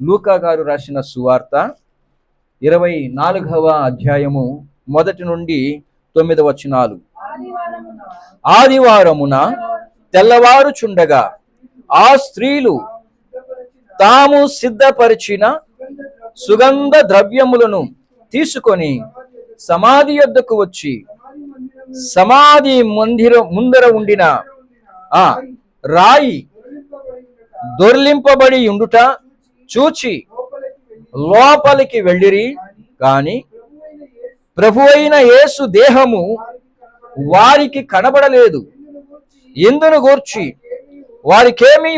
లూకా గారు రాసిన సువార్త 24వ అధ్యాయము 1 నుండి 9 వచనాలు. ఆదివారమున తెల్లవారుచుండగా ఆ స్త్రీలు తాము సిద్ధపరిచిన సుగంధ ద్రవ్యములను తీసుకొని సమాధి యొద్దకు వచ్చి సమాధి ముందర ఉండిన రాయి దొర్లింపబడి ఉండుట చూచి లోపలికి వెళ్ళిరి. కాని ప్రభువైన యేసు దేహము వారికి కనబడలేదు. ఇందును గూర్చి వారికేమీ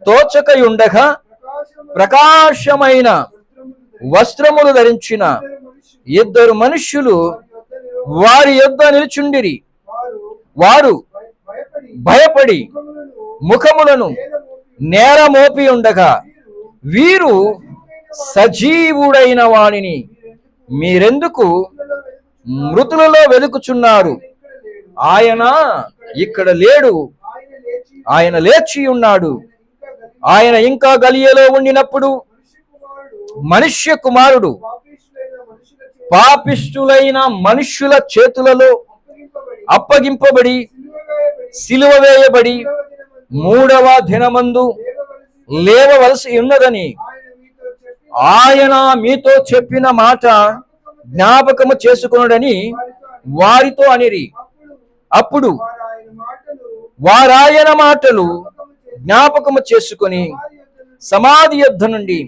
తోచకయుండగా ప్రకాశమైన వస్త్రములు ధరించిన 2 మనుష్యులు వారి యొద్ద నిలుచుండిరి. వారు భయపడి ముఖములను నేల మోపి ఉండగా, వీరు సజీవుడైన వానిని మీరెందుకు మృతులలో వెదుకుచున్నారు? ఆయన ఇక్కడ లేడు, ఆయన లేచి ఉన్నాడు. ఆయన ఇంకా గలియలో ఉండినప్పుడు మనుష్య కుమారుడు పాపిష్టులైన మనుష్యుల చేతులలో అప్పగింపబడి సిలువ వేయబడి 3వ దినమందు లేవవలసి ఉన్నదని ఆయన మీతో చెప్పిన మాట జ్ఞాపకము చేసుకొనుడని వారితో అనిరి. అప్పుడు వారాయన మాటలు జ్ఞాపకము చేసుకొని సమాధి యొద్ద నుండి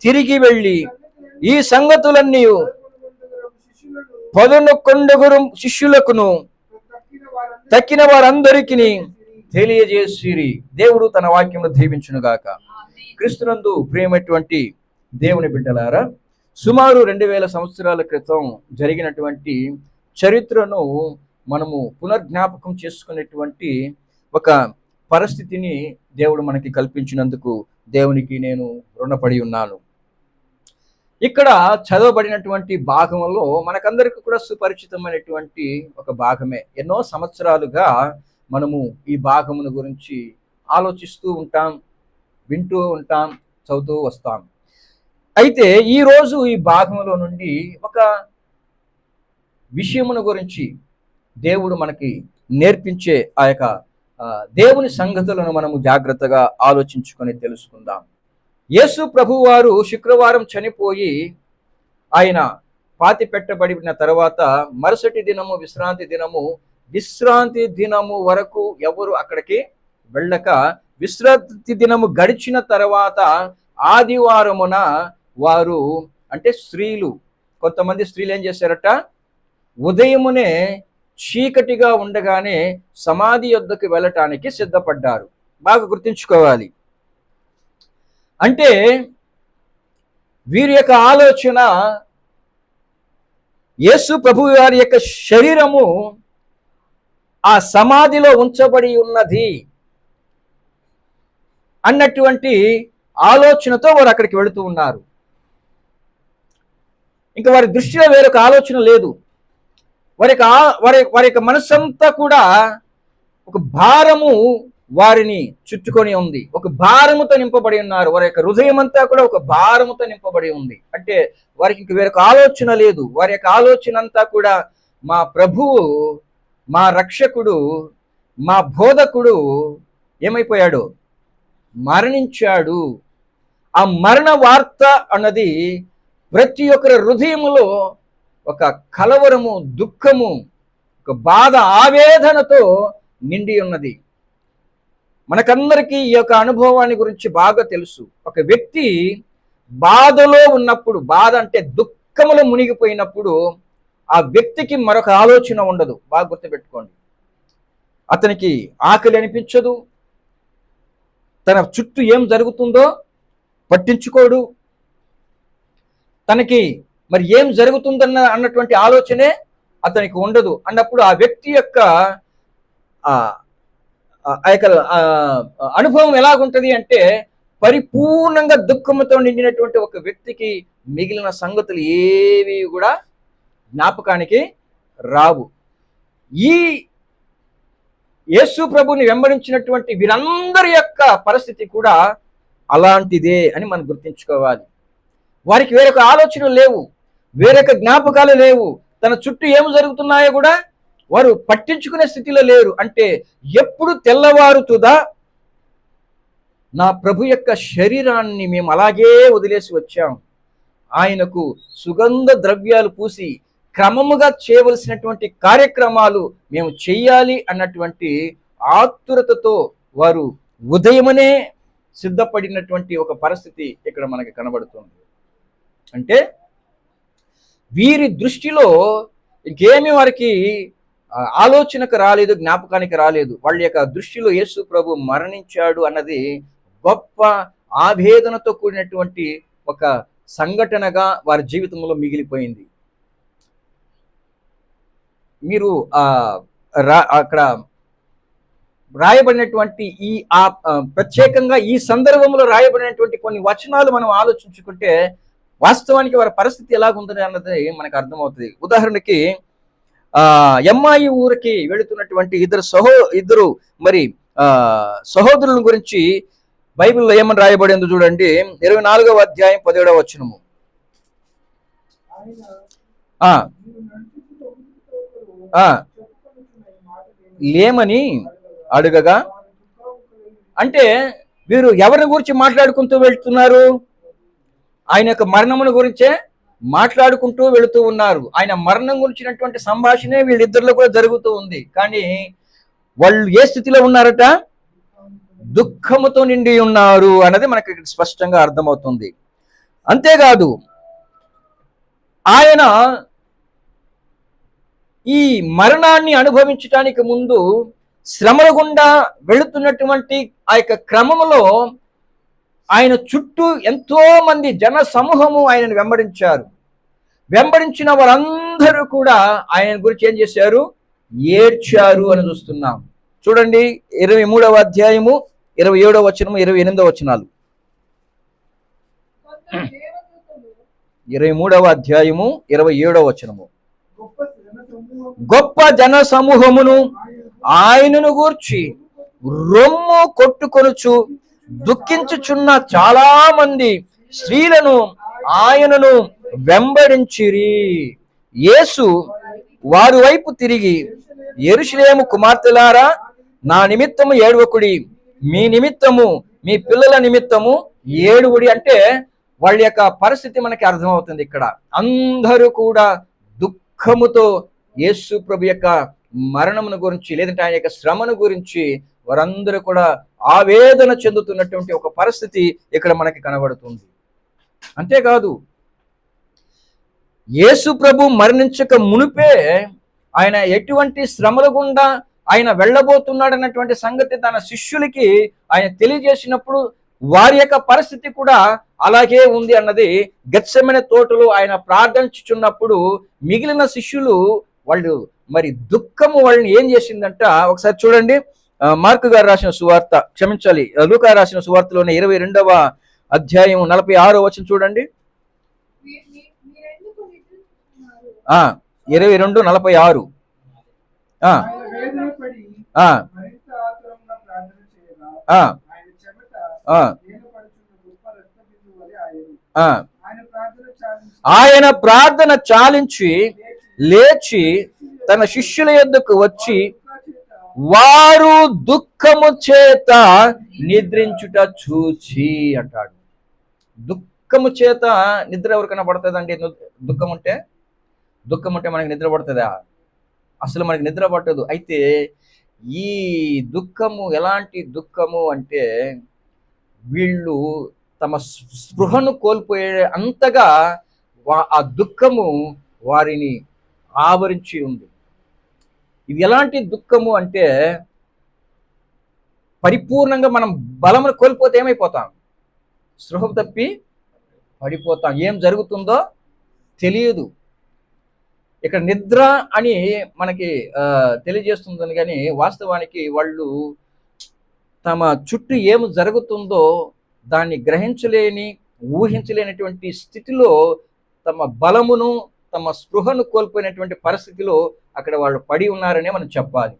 తిరిగి వెళ్ళి ఈ సంగతులన్నీ 11 శిష్యులకును తక్కిన వారందరికీ తెలియజేసిరి. దేవుడు తన వాక్యమును దీవించునుగాక. క్రీస్తునందు ప్రియమైనటువంటి దేవుని బిడ్డలారా, సుమారు 2000 సంవత్సరాల క్రితం జరిగినటువంటి చరిత్రను మనము పునర్జ్ఞాపకం చేసుకునేటువంటి ఒక పరిస్థితిని దేవుడు మనకి కల్పించినందుకు దేవునికి నేను రుణపడి ఉన్నాను. ఇక్కడ చదవబడినటువంటి భాగంలో మనకందరికీ కూడా సుపరిచితమైనటువంటి ఒక భాగమే. ఎన్నో సంవత్సరాలుగా మనము ఈ భాగమును గురించి ఆలోచిస్తూ ఉంటాం, వింటూ ఉంటాం, చదువుతూ వస్తాం. అయితే ఈరోజు ఈ భాగంలో నుండి ఒక విషయమును గురించి దేవుడు మనకి నేర్పించే ఆ యొక్క దేవుని సంగతులను మనము జాగ్రత్తగా ఆలోచించుకొని తెలుసుకుందాం. యేసు ప్రభువు వారు శుక్రవారం చనిపోయి ఆయన పాతి పెట్టబడిన తర్వాత మరుసటి దినము విశ్రాంతి దినము వరకు ఎవరు అక్కడికి వెళ్ళక, విశ్రాంతి దినము గడిచిన తర్వాత ఆదివారమున వారు అంటే స్త్రీలు, కొంతమంది స్త్రీలు ఏం చేశారట, ఉదయమునే చీకటిగా ఉండగానే సమాధి యొద్దకు వెళ్ళటానికి సిద్ధపడ్డారు. బాగా గుర్తుంచుకోవాలి. అంటే వీరి యొక్క ఆలోచన యేసు ప్రభువు వారి యొక్క శరీరము ఆ సమాధిలో ఉంచబడి ఉన్నది అన్నటువంటి ఆలోచనతో వారు అక్కడికి వెళుతూ ఉన్నారు. ఇంకా వారి దృష్టిలో వేరొక ఆలోచన లేదు. వారి యొక్క మనస్సంతా కూడా ఒక భారము వారిని చుట్టుకొని ఉంది, ఒక భారముతో నింపబడి ఉన్నారు. వారి యొక్క హృదయం అంతా కూడా ఒక భారముతో నింపబడి ఉంది. అంటే వారికి ఇంక వేరొక ఆలోచన లేదు. వారి యొక్క ఆలోచన అంతా కూడా మా ప్రభువు, మా రక్షకుడు, మా బోధకుడు ఏమైపోయాడు, మరణించాడు. ఆ మరణ వార్త అన్నది ప్రతి ఒక్కరి హృదయములో ఒక కలవరము, దుఃఖము, ఒక బాధ, ఆవేదనతో నిండి ఉన్నది. మనకందరికీ ఈ యొక్క అనుభవాన్ని గురించి బాగా తెలుసు. ఒక వ్యక్తి బాధలో ఉన్నప్పుడు, బాధ అంటే దుఃఖములో మునిగిపోయినప్పుడు ఆ వ్యక్తికి మరొక ఆలోచన ఉండదు. బాగా గుర్తుపెట్టుకోండి. అతనికి ఆకలి అనిపించదు, తన చుట్టూ ఏం జరుగుతుందో పట్టించుకోడు, తనకి మరి ఏం జరుగుతుందన్నటువంటి ఆలోచనే అతనికి ఉండదు. అన్నప్పుడు ఆ వ్యక్తి యొక్క అనుభవం ఎలాగుంటది అంటే, పరిపూర్ణంగా దుఃఖంతో నిండినటువంటి ఒక వ్యక్తికి మిగిలిన సంగతులు ఏవి కూడా జ్ఞాపకానికి రావు. ఈ యేసు ప్రభుని వెంబడించినటువంటి వీరందరి యొక్క పరిస్థితి కూడా అలాంటిదే అని మనం గుర్తించుకోవాలి. వారికి వేరొక ఆలోచనలు లేవు, వేరొక జ్ఞాపకాలు లేవు, తన చుట్టూ ఏమి జరుగుతున్నాయో కూడా వారు పట్టించుకునే స్థితిలో లేరు. అంటే ఎప్పుడు తెల్లవారుతుందా నా ప్రభు యొక్క శరీరాన్ని మేము అలాగే వదిలేసి వచ్చాం, ఆయనకు సుగంధ ద్రవ్యాలు పూసి క్రమముగా చేయవలసినటువంటి కార్యక్రమాలు మేము చెయ్యాలి అన్నటువంటి ఆతురతతో వారు ఉదయమనే సిద్ధపడినటువంటి ఒక పరిస్థితి ఇక్కడ మనకి కనబడుతుంది. అంటే వీరి దృష్టిలో ఇంకేమీ వారికి ఆలోచనకు రాలేదు, జ్ఞాపకానికి రాలేదు. వాళ్ళ యొక్క దృష్టిలో యేసు ప్రభు మరణించాడు అన్నది గొప్ప ఆవేదనతో కూడినటువంటి ఒక సంఘటనగా వారి జీవితంలో మిగిలిపోయింది. మీరు అక్కడ రాయబడినటువంటి ప్రత్యేకంగా ఈ సందర్భంలో రాయబడినటువంటి కొన్ని వచనాలు మనం ఆలోచించుకుంటే వాస్తవానికి వారి పరిస్థితి ఎలాగుందని అన్నది మనకు అర్థమవుతుంది. ఉదాహరణకి ఎమ్మాయి ఊరికి వెళుతున్నటువంటి ఇద్దరు మరి సహోదరుల గురించి బైబిల్లో ఏమని రాయబడిందో చూడండి. 24వ అధ్యాయం 17వ వచనము. లేమని అడుగగా, అంటే వీరు ఎవరిని గురించి మాట్లాడుకుంటూ వెళ్తున్నారు? ఆయన యొక్క మరణమును గురించే మాట్లాడుకుంటూ వెళుతూ ఉన్నారు. ఆయన మరణం గురించినటువంటి సంభాషణే వీళ్ళిద్దరిలో కూడా జరుగుతూ ఉంది. కానీ వాళ్ళు ఏ స్థితిలో ఉన్నారట? దుఃఖముతో నిండి ఉన్నారు అన్నది మనకి స్పష్టంగా అర్థమవుతుంది. అంతేకాదు ఆయన ఈ మరణాన్ని అనుభవించడానికి ముందు శ్రమల గుండా వెళుతున్నటువంటి ఆ యొక్క క్రమంలో ఆయన చుట్టూ ఎంతో మంది జన సమూహము ఆయనను వెంబడించారు. వెంబడించిన వారందరూ కూడా ఆయన గురించి ఏం చేశారు? ఏడ్చారు అని చూస్తున్నాం. చూడండి 23వ అధ్యాయము 27వ వచనము 28వ వచనాలు. 23వ అధ్యాయము 27వ వచనము. గొప్ప జన సమూహమును ఆయనను గూర్చి రొమ్ము కొట్టుకొనుచు దుఃఖించుచున్న చాలా మంది స్త్రీలను ఆయనను వెంబడించిరి. యేసు వారి వైపు తిరిగి, యెరూషలేము కుమార్తెలారా, నా నిమిత్తము ఏడవకుడి, మీ నిమిత్తము మీ పిల్లల నిమిత్తము ఏడువుడి. అంటే వాళ్ళ యొక్క పరిస్థితి మనకి అర్థమవుతుంది. ఇక్కడ అందరూ కూడా దుఃఖముతో యేసు ప్రభు యొక్క మరణమును గురించి, లేదంటే ఆయన యొక్క శ్రమను గురించి వారందరూ కూడా ఆవేదన చెందుతున్నటువంటి ఒక పరిస్థితి ఇక్కడ మనకి కనబడుతుంది. అంతేకాదు యేసు ప్రభు మరణించక మునిపే ఆయన ఎటువంటి శ్రమల గుండా ఆయన వెళ్ళబోతున్నాడు అన్నటువంటి సంగతి తన శిష్యులకి ఆయన తెలియజేసినప్పుడు వారి యొక్క పరిస్థితి కూడా అలాగే ఉంది అన్నది గెత్సెమనే తోటలో ఆయన ప్రార్థించుచున్నప్పుడు మిగిలిన శిష్యులు వాళ్ళు మరి దుఃఖము వాళ్ళని ఏం చేసిందంట ఒకసారి చూడండి. మార్కు గారు రాసిన సువార్త, క్షమించాలి, లూకా రాసిన సువార్తలోనే 22వ అధ్యాయం 46వ వచనం చూడండి. 22:46. ఆయన ప్రార్థన చాలించి లేచి తన శిష్యుల యొద్దకు వచ్చి వారు దుఃఖము చేత నిద్రించుట చూచి అంటాడు. దుఃఖము చేత నిద్ర ఎవరికైనా పడుతుందండి? దుఃఖం ఉంటే మనకి నిద్ర పడుతుందా? అసలు మనకి నిద్ర పట్టదు. అయితే ఈ దుఃఖము ఎలాంటి దుఃఖము అంటే వీళ్ళు తమ స్పృహను కోల్పోయే అంతగా ఆ దుఃఖము వారిని ఆవరించి ఉంది. ఇది ఎలాంటి దుఃఖము అంటే పరిపూర్ణంగా మనం బలమును కోల్పోతే ఏమైపోతాం? స్పృహ తప్పి పడిపోతాం. ఏం జరుగుతుందో తెలియదు. ఇక్కడ నిద్ర అని మనకి తెలియజేస్తుందని, కానీ వాస్తవానికి వాళ్ళు తమ చుట్టూ ఏమి జరుగుతుందో దాన్ని గ్రహించలేని, ఊహించలేనటువంటి స్థితిలో తమ బలమును, తమ స్పృహను కోల్పోయినటువంటి పరిస్థితిలో అక్కడ వాళ్ళు పడి ఉన్నారనే మనం చెప్పాలి.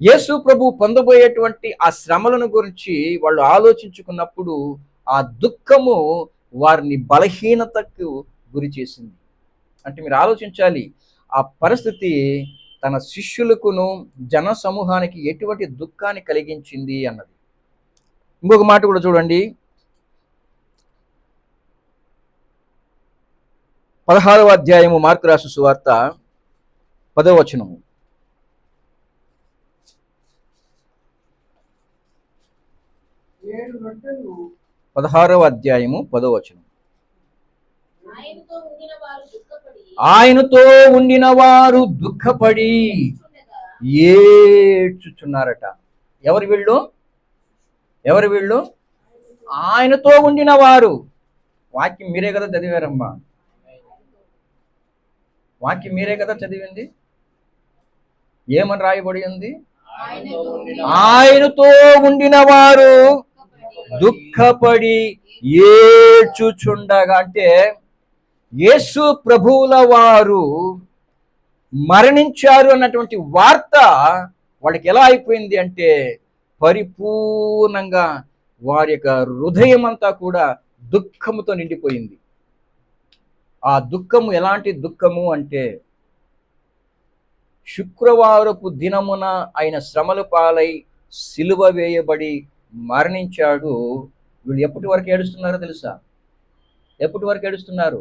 యేసు ప్రభు పొందబోయేటువంటి ఆ శ్రమలను గురించి వాళ్ళు ఆలోచించుకున్నప్పుడు ఆ దుఃఖము వారిని బలహీనతకు గురి చేసింది. అంటే మీరు ఆలోచించాలి, ఆ పరిస్థితి తన శిష్యులకును జన సమూహానికి ఎటువంటి దుఃఖాన్ని కలిగించింది అన్నది. ఇంకొక మాట కూడా చూడండి, 16వ అధ్యాయము మార్కు రాసిన సువార్త 10వ వచనము. 16వ అధ్యాయము 10వ వచనం. ఆయనతో ఉండిన వారు దుఃఖపడి ఏడ్చుచున్నారట. ఎవరు వీళ్ళు? ఆయనతో ఉండిన వారు. వాక్యం మీరే కదా చదివారమ్మా, వాక్యం మీరే కదా చదివింది. ఏమని రాయబడి ఉంది? ఆయనతో ఉండిన వారు దుఃఖపడి ఏడ్చుచుండగా. అంటే యేసు ప్రభువుల వారు మరణించారు అన్నటువంటి వార్త వాళ్ళకి ఎలా అయిపోయింది అంటే పరిపూర్ణంగా వారి యొక్క హృదయం అంతా కూడా దుఃఖముతో నిండిపోయింది. ఆ దుఃఖము ఎలాంటి దుఃఖము అంటే శుక్రవారపు దినమున ఆయన శ్రమల పాలై సిలువ వేయబడి మరణించాడు. వీళ్ళు ఎప్పటి వరకు ఏడుస్తున్నారో తెలుసా? ఎప్పటి వరకు ఏడుస్తున్నారు?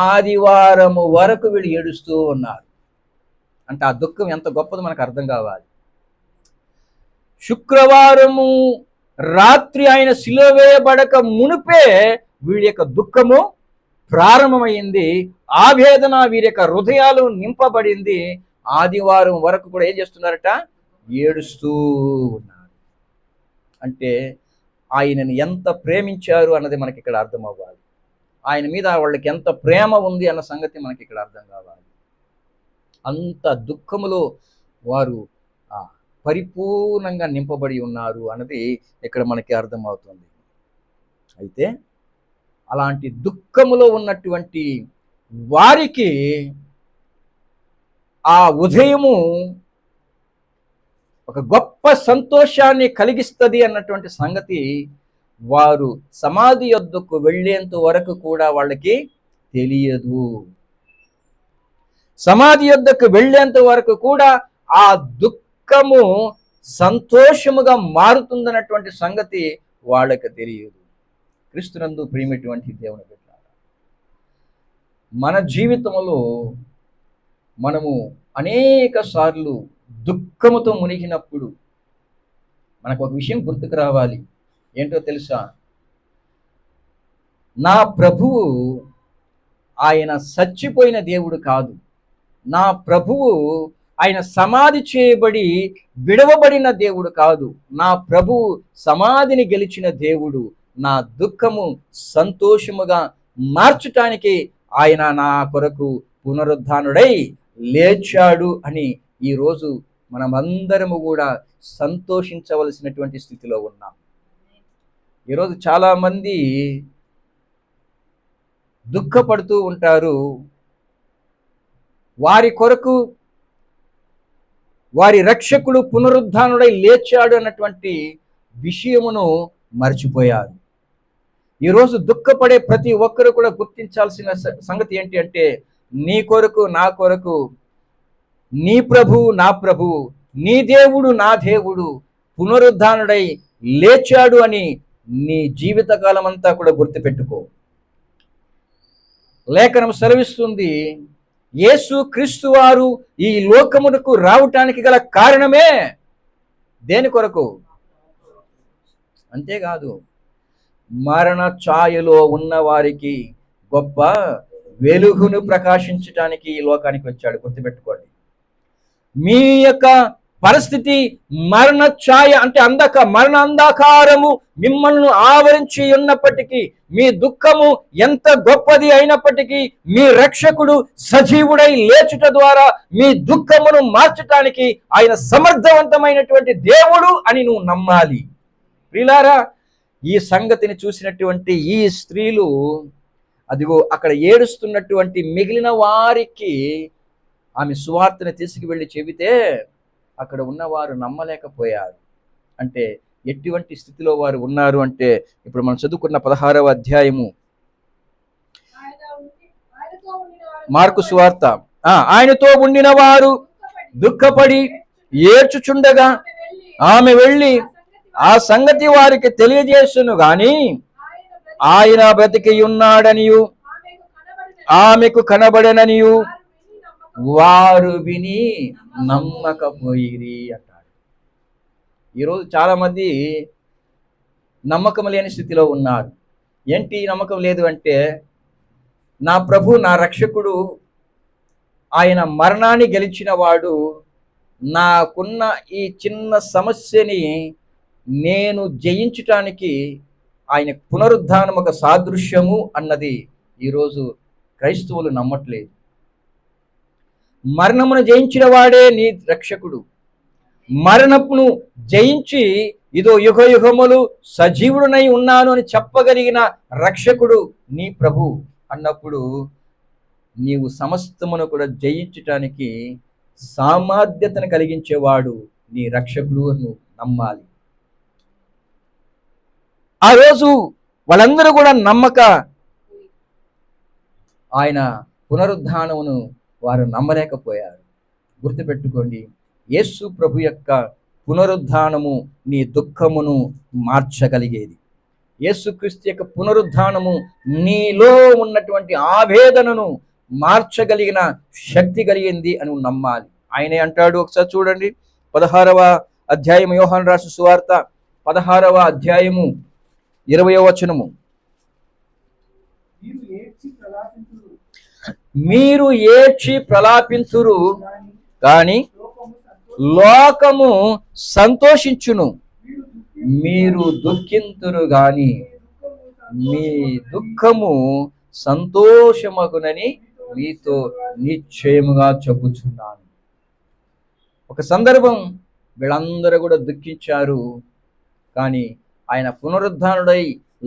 ఆదివారము వరకు వీళ్ళు ఏడుస్తూ ఉన్నారు. అంటే ఆ దుఃఖం ఎంత గొప్పదో మనకు అర్థం కావాలి. శుక్రవారము రాత్రి ఆయన సిలువ వేయబడక మునిపే వీళ్ళ యొక్క దుఃఖము ప్రారంభమైంది. ఆవేదన వీరి యొక్క హృదయాలు నింపబడింది. ఆదివారం వరకు కూడా ఏం చేస్తున్నారట? ఏడుస్తూ ఉన్నారు. అంటే ఆయనని ఎంత ప్రేమించారు అన్నది మనకి ఇక్కడ అర్థం అవ్వాలి. ఆయన మీద వాళ్ళకి ఎంత ప్రేమ ఉంది అన్న సంగతి మనకి ఇక్కడ అర్థం కావాలి. అంత దుఃఖములో వారు పరిపూర్ణంగా నింపబడి ఉన్నారు అన్నది ఇక్కడ మనకి అర్థమవుతుంది. అయితే అలాంటి దుఃఖములో ఉన్నటువంటి వారికి ఆ ఉదయము ఒక గొప్ప సంతోషాన్ని కలిగిస్తుంది అన్నటువంటి సంగతి వారు సమాధి యొద్దకు వెళ్ళేంత వరకు కూడా వాళ్ళకి తెలియదు. సమాధి యొద్దకు వెళ్ళేంత వరకు కూడా ఆ దుఃఖము సంతోషముగా మారుతుందన్నటువంటి సంగతి వాళ్ళకి తెలియదు. క్రీస్తునందు ప్రియమైనటువంటి దేవుని బిడ్డలారా, మన జీవితంలో మనము అనేక సార్లు దుఃఖముతో మునిగినప్పుడు మనకు ఒక విషయం గుర్తుకు రావాలి. ఏంటో తెలుసా? నా ప్రభువు ఆయన చచ్చిపోయిన దేవుడు కాదు. నా ప్రభువు ఆయన సమాధి చేయబడి విడవబడిన దేవుడు కాదు. నా ప్రభువు సమాధిని గెలిచిన దేవుడు. నా దుఃఖము సంతోషముగా మార్చటానికి ఆయన నా కొరకు పునరుద్ధానుడై లేచాడు అని ఈరోజు మనమందరము కూడా సంతోషించవలసినటువంటి స్థితిలో ఉన్నాం. ఈరోజు చాలామంది దుఃఖపడుతూ ఉంటారు. వారి కొరకు వారి రక్షకుడు పునరుద్ధానుడై లేచాడు అన్నటువంటి విషయమును మర్చిపోయారు. ఈరోజు దుఃఖపడే ప్రతి ఒక్కరు కూడా గుర్తించాల్సిన సంగతి ఏంటి అంటే, నీ కొరకు నా కొరకు నీ ప్రభువు నా ప్రభువు, నీ దేవుడు నా దేవుడు పునరుద్ధానుడై లేచాడు అని నీ జీవితకాలం అంతా కూడా గుర్తుపెట్టుకో. లేఖనం సెలవిస్తుంది, యేసు క్రీస్తు వారు ఈ లోకమునకు రావటానికి గల కారణమే దేని కొరకు? అంతేకాదు, మరణ ఛాయలో ఉన్న వారికి గొప్ప వెలుగును ప్రకాశించటానికి ఈ లోకానికి వచ్చాడు. గుర్తుపెట్టుకోండి. మీ యొక్క పరిస్థితి మరణ ఛాయ అంటే మరణ అంధకారము మిమ్మల్ని ఆవరించి ఉన్నప్పటికీ, మీ దుఃఖము ఎంత గొప్పది అయినప్పటికీ, మీ రక్షకుడు సజీవుడై లేచుట ద్వారా మీ దుఃఖమును మార్చటానికి ఆయన సమర్థవంతమైనటువంటి దేవుడు అని నువ్వు నమ్మాలి. ప్రియులారా, ఈ సంగతిని చూసినటువంటి ఈ స్త్రీలు అదిగో అక్కడ ఏడుస్తున్నటువంటి మిగిలిన వారికి ఆమె సువార్తను తీసుకువెళ్ళి చెబితే అక్కడ ఉన్నవారు నమ్మలేకపోయారు. అంటే ఎటువంటి స్థితిలో వారు ఉన్నారు అంటే, ఇప్పుడు మనం చదువుకున్న 16వ అధ్యాయము మార్కు సువార్త, ఆయనతో ఉండిన వారు దుఃఖపడి ఏడ్చుచుండగా ఆమె వెళ్ళి ఆ సంగతి వారికి తెలియజేసును గాని ఆయన బ్రతికి ఉన్నాడనియు ఆమెకు కనబడననియు వారు విని నమ్మకపోయిరి అంటాడు. ఈరోజు చాలా మంది నమ్మకం లేని స్థితిలో ఉన్నారు. ఏంటి నమ్మకం లేదు అంటే, నా ప్రభు, నా రక్షకుడు, ఆయన మరణాన్ని గెలిచిన వాడు, నాకున్న ఈ చిన్న సమస్యని నేను జయించటానికి ఆయన పునరుద్ధానం ఒక సాదృశ్యము అన్నది ఈరోజు క్రైస్తవులు నమ్మట్లేదు. మరణమును జయించిన వాడే నీ రక్షకుడు. మరణమును జయించి ఇదో యుగ యుగములు సజీవుడునై ఉన్నాను అని చెప్పగలిగిన రక్షకుడు నీ ప్రభు అన్నప్పుడు నీవు సమస్తమును కూడా జయించటానికి సామర్థ్యతను కలిగించేవాడు నీ రక్షకుడు నువ్వు నమ్మాలి. ఆ రోజు వాళ్ళందరూ కూడా నమ్మక ఆయన పునరుద్ధానమును వారు నమ్మలేకపోయారు. గుర్తుపెట్టుకోండి, యేసు ప్రభు యొక్క పునరుద్ధానము నీ దుఃఖమును మార్చగలిగేది. యేసుక్రీస్తు యొక్క పునరుద్ధానము నీలో ఉన్నటువంటి ఆవేదనను మార్చగలిగిన శక్తి కలిగింది అని నమ్మాలి. ఆయనే అంటాడు, ఒకసారి చూడండి, 16వ అధ్యాయం యోహాను రాసిన సువార్త 16వ అధ్యాయము 20వ వచనము. మీరు ఏడ్చి ప్రలాపింతురు కానీ లోకము సంతోషించును, మీరు దుఃఖింతురు గాని మీ దుఃఖము సంతోషమగునని మీతో నిశ్చయముగా చెప్పుచున్నాను. ఒక సందర్భం వీళ్ళందరూ కూడా దుఃఖించారు, కానీ ఆయన పునరుద్ధానుడై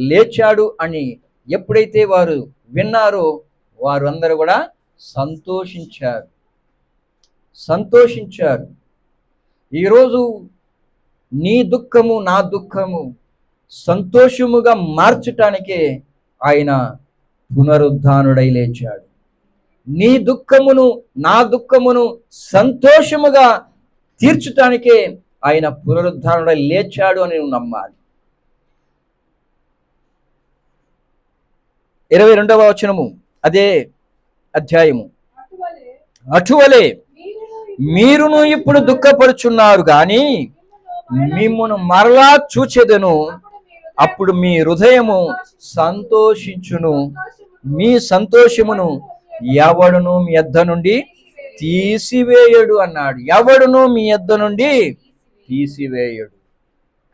లేచాడు అని ఎప్పుడైతే వారు విన్నారో వారు అందరూ కూడా సంతోషించారు. ఈరోజు నీ దుఃఖము నా దుఃఖము సంతోషముగా మార్చటానికే ఆయన పునరుద్ధానుడై లేచాడు. నీ దుఃఖమును నా దుఃఖమును సంతోషముగా తీర్చటానికే ఆయన పునరుద్ధానుడై లేచాడు అని నువ్వు నమ్మాలి. 22వ వచనము అదే అధ్యాయము. అటువలే మీరును ఇప్పుడు దుఃఖపరుచున్నారు గాని మిమ్మును మరలా చూచెదను, అప్పుడు మీ హృదయము సంతోషించును, మీ సంతోషమును ఎవడును మీ యొద్ద నుండి తీసివేయడు అన్నాడు. ఎవడును మీ యొద్ద నుండి తీసివేయడు.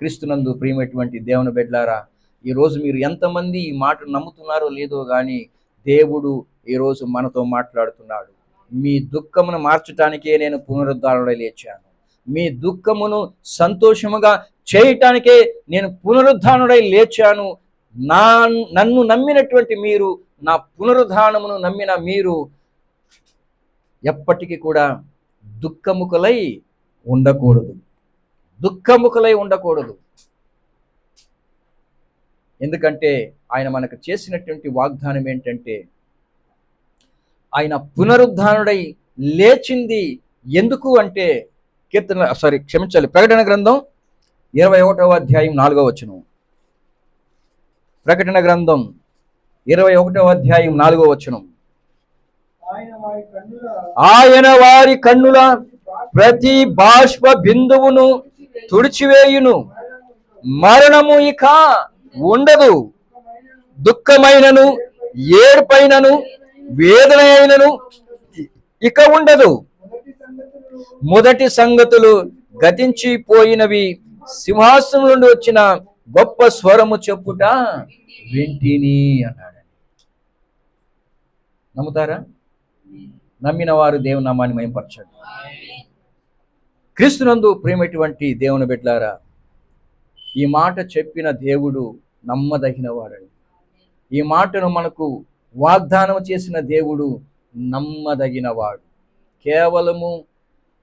క్రీస్తునందు ప్రియమైనటువంటి దేవుని బిడ్డలారా, ఈరోజు మీరు ఎంతమంది ఈ మాట నమ్ముతున్నారో లేదో కానీ దేవుడు ఈరోజు మనతో మాట్లాడుతున్నాడు. మీ దుఃఖమును మార్చటానికే నేను పునరుద్ధానుడై లేచాను, మీ దుఃఖమును సంతోషముగా చేయటానికే నేను పునరుద్ధానుడై లేచాను. నన్ను నమ్మినటువంటి మీరు, నా పునరుద్ధానమును నమ్మిన మీరు ఎప్పటికీ కూడా దుఃఖముఖులై ఉండకూడదు. ఎందుకంటే ఆయన మనకు చేసినటువంటి వాగ్దానం ఏంటంటే, ఆయన పునరుద్ధానుడై లేచింది ఎందుకు అంటే, ప్రకటన గ్రంథం 21వ అధ్యాయం 4వ వచనం. ప్రకటన గ్రంథం 21వ అధ్యాయం 4వ వచనం. ఆయన వారి కన్నుల ప్రతి బాష్ప బిందువును తుడిచివేయును, మరణము ఇక ఉండదు, దుఃఖమైనను ఏడుపైనను వేదన అయినను ఇక ఉండదు. మొదటి సంగతులు గతించిపోయినవి, సింహాసనం నుండి వచ్చిన గొప్ప స్వరము చెప్పుట వింటిని అన్నాడు. నమ్ముతారా? నమ్మిన వారు దేవుని నామాన్ని మహిమపరచండి. క్రీస్తునందు ప్రేమటువంటి దేవుని బిడ్డలారా, ఈ మాట చెప్పిన దేవుడు నమ్మదగిన వాడండి. ఈ మాటను మనకు వాగ్దానం చేసిన దేవుడు నమ్మదగినవాడు. కేవలము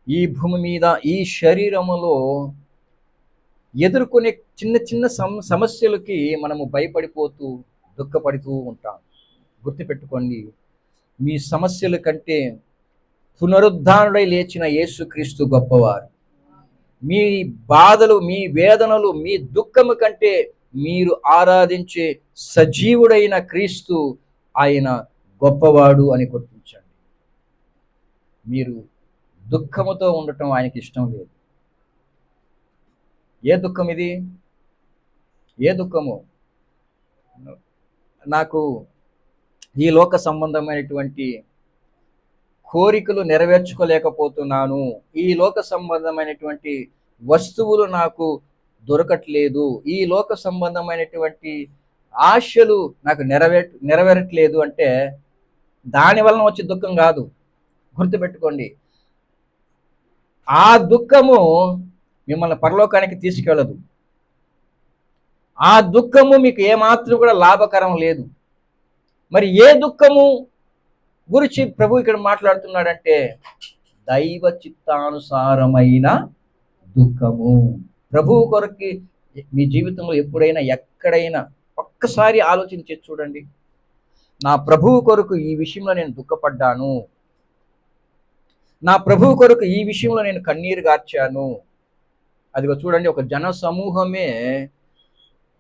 ఈ భూమి మీద ఈ శరీరములో ఎదుర్కొనే చిన్న చిన్న సమస్యలకి మనము భయపడిపోతూ దుఃఖపడుతూ ఉంటాం. గుర్తుపెట్టుకోండి, మీ సమస్యల కంటే పునరుద్ధానుడై లేచిన యేసుక్రీస్తు గొప్పవారు. మీ బాధలు, మీ వేదనలు, మీ దుఃఖము కంటే మీరు ఆరాధించే సజీవుడైన క్రీస్తు ఆయన గొప్పవాడు అని గుర్తించండి. మీరు దుఃఖముతో ఉండటం ఆయనకి ఇష్టం లేదు. ఏ దుఃఖం ఇది? ఏ దుఃఖము? నాకు ఈ లోక సంబంధమైనటువంటి కోరికలు నెరవేర్చుకోలేకపోతున్నాను, ఈ లోక సంబంధమైనటువంటి వస్తువులు నాకు దొరకట్లేదు, ఈ లోక సంబంధమైనటువంటి ఆశలు నాకు నెరవేరట్లేదు అంటే దాని వలన వచ్చే దుఃఖం కాదు. గుర్తుపెట్టుకోండి, ఆ దుఃఖము మిమ్మల్ని పరలోకానికి తీసుకెళ్ళదు. ఆ దుఃఖము మీకు ఏమాత్రం కూడా లాభకరం లేదు. మరి ఏ దుఃఖము గురించి ప్రభు ఇక్కడ మాట్లాడుతున్నాడంటే దైవ చిత్తానుసారమైన దుఃఖము. ప్రభువు కొరకు మీ జీవితంలో ఎప్పుడైనా ఎక్కడైనా ఒక్కసారి ఆలోచించి చూడండి, నా ప్రభువు కొరకు ఈ విషయంలో నేను దుఃఖపడ్డాను, నా ప్రభువు కొరకు ఈ విషయంలో నేను కన్నీరు గార్చాను. అదిగో చూడండి, ఒక జన సమూహమే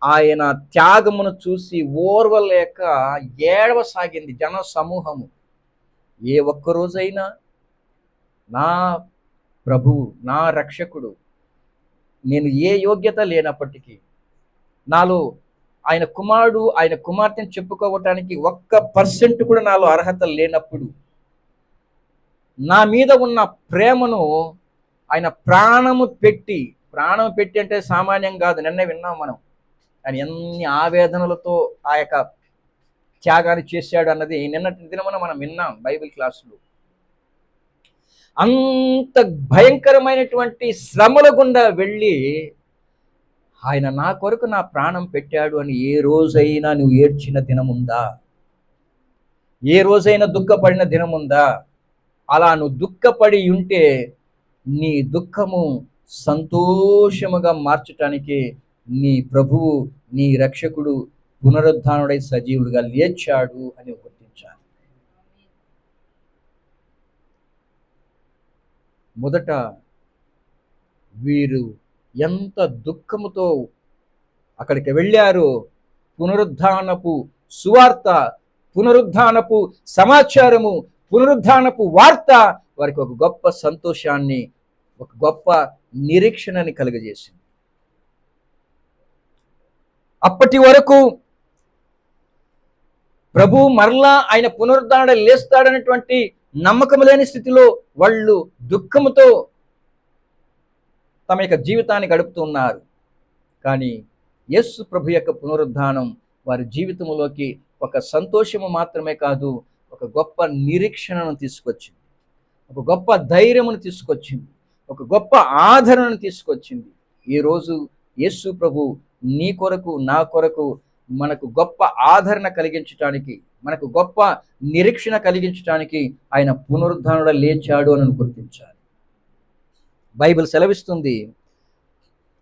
ఆయన త్యాగమును చూసి ఓర్వలేక ఏడవసాగింది. జన సమూహము. ఏ ఒక్కరోజైనా నా ప్రభువు, నా రక్షకుడు, నేను ఏ యోగ్యత లేనప్పటికీ, నాలో ఆయన కుమారుడు, ఆయన కుమార్తెను చెప్పుకోవటానికి 1% కూడా నాలో అర్హత లేనప్పుడు నా మీద ఉన్న ప్రేమను ఆయన ప్రాణం పెట్టి అంటే సామాన్యం కాదు. నిన్న విన్నాం మనం, ఆయన ఎన్ని ఆవేదనలతో ఆ యొక్క త్యాగాన్ని చేశాడు అన్నది నిన్నటి దినమున మనం విన్నాం బైబిల్ క్లాసులో. అంత భయంకరమైనటువంటి శ్రమల గుండా వెళ్ళి ఆయన నా కొరకు నా ప్రాణం పెట్టాడు అని ఏ రోజైనా నువ్వు ఏడ్చిన దినముందా? ఏ రోజైనా దుఃఖపడిన దినముందా? అలా నువ్వు దుఃఖపడి ఉంటే నీ దుఃఖము సంతోషముగా మార్చటానికి నీ ప్రభువు, నీ రక్షకుడు పునరుద్ధానుడై సజీవుడుగా లేచాడు అని గుర్తించాలి. మొదట వీరు ఎంత దుఃఖముతో అక్కడికి వెళ్ళారు. పునరుద్ధానపు సువార్త, పునరుద్ధానపు సమాచారము, పునరుద్ధానపు వార్త వారికి ఒక గొప్ప సంతోషాన్ని, ఒక గొప్ప నిరీక్షణని కలుగజేసింది. అప్పటి వరకు ప్రభు మరలా ఆయన పునరుద్ధారణ లేస్తాడనేటువంటి నమ్మకం లేని స్థితిలో వాళ్ళు దుఃఖముతో తమ యొక్క జీవితాన్ని గడుపుతున్నారు. కానీ యేసు ప్రభు యొక్క పునరుద్ధానం వారి జీవితంలోకి ఒక సంతోషము మాత్రమే కాదు, ఒక గొప్ప నిరీక్షణను తీసుకొచ్చింది, ఒక గొప్ప ధైర్యమును తీసుకొచ్చింది, ఒక గొప్ప ఆదరణను తీసుకొచ్చింది. ఈరోజు యేసు ప్రభు నీ కొరకు, నా కొరకు మనకు గొప్ప ఆదరణ కలిగించడానికి, మనకు గొప్ప నిరీక్షణ కలిగించడానికి ఆయన పునరుద్ధానుడు లేచాడు అని గుర్తించాలి. బైబిల్ సెలవిస్తుంది,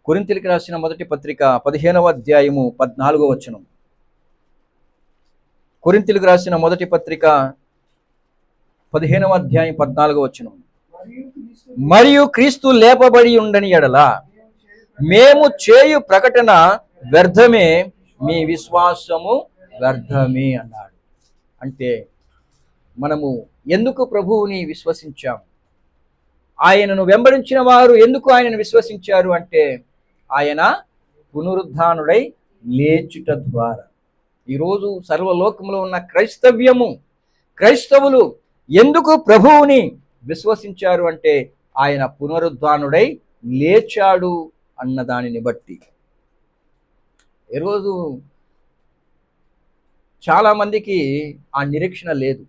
కొరింథీయులకు రాసిన మొదటి పత్రిక 15వ అధ్యాయము 14వ వచనం. కొరింథీయులకు రాసిన మొదటి పత్రిక 15వ అధ్యాయం 14వ వచనం. మరియు క్రీస్తు లేపబడి ఉండని ఎడల మేము చేయు ప్రకటన వ్యర్థమే, మీ విశ్వాసము వ్యర్థమే అన్నాడు. అంటే మనము ఎందుకు ప్రభువుని విశ్వసించాం? ఆయనను వెంబడించిన వారు ఎందుకు ఆయనను విశ్వసించారు అంటే ఆయన పునరుద్ధానుడై లేచుట ద్వారా. ఈరోజు సర్వలోకంలో ఉన్న క్రైస్తవులు ఎందుకు ప్రభువుని విశ్వసించారు అంటే ఆయన పునరుద్ధానుడై లేచాడు అన్న దానిని బట్టి. ఈరోజు చాలా మందికి ఆ నిరీక్షణ లేదు.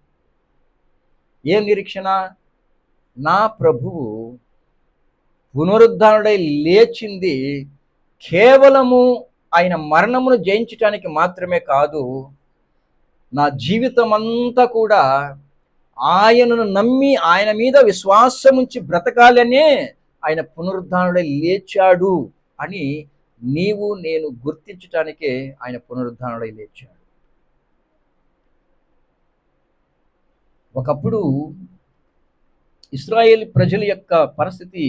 ఏం నిరీక్షణ? నా ప్రభువు పునరుద్ధానుడై లేచింది కేవలము ఆయన మరణమును జయించటానికి మాత్రమే కాదు, నా జీవితం అంతా కూడా ఆయనను నమ్మి ఆయన మీద విశ్వాసం ఉంచి బ్రతకాలనే ఆయన పునరుద్ధానుడై లేచాడు అని నీవు నేను గుర్తించటానికే ఆయన పునరుద్ధానుడై లేచాడు. ఒకప్పుడు ఇశ్రాయేలు ప్రజల యొక్క పరిస్థితి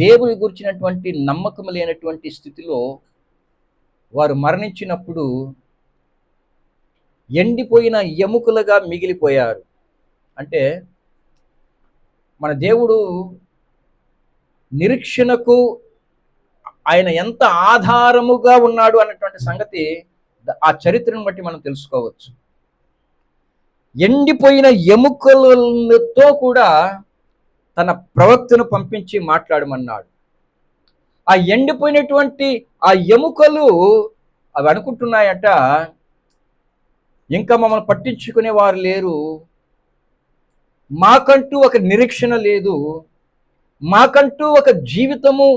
దేవుని గురించినటువంటి నమ్మకం లేనటువంటి స్థితిలో వారు మరణించినప్పుడు ఎండిపోయిన ఎముకలుగా మిగిలిపోయారు. అంటే మన దేవుడు నిరీక్షణకు ఆయన ఎంత ఆధారముగా ఉన్నాడు అన్నటువంటి సంగతి ఆ చరిత్రను బట్టి మనం తెలుసుకోవచ్చు. ఎండిపోయిన ఎముకలతో కూడా తన ప్రవక్తను పంపించి మాట్లాడమన్నాడు. ఆ ఎండిపోయినటువంటి ఆ ఎముకలు అవి అనుకుంటున్నాయట, ఇంకా మమ్మల్ని పట్టించుకునే వారు లేరు, మాకంటూ ఒక నిరీక్షణ లేదు, మాకంటూ ఒక జీవితము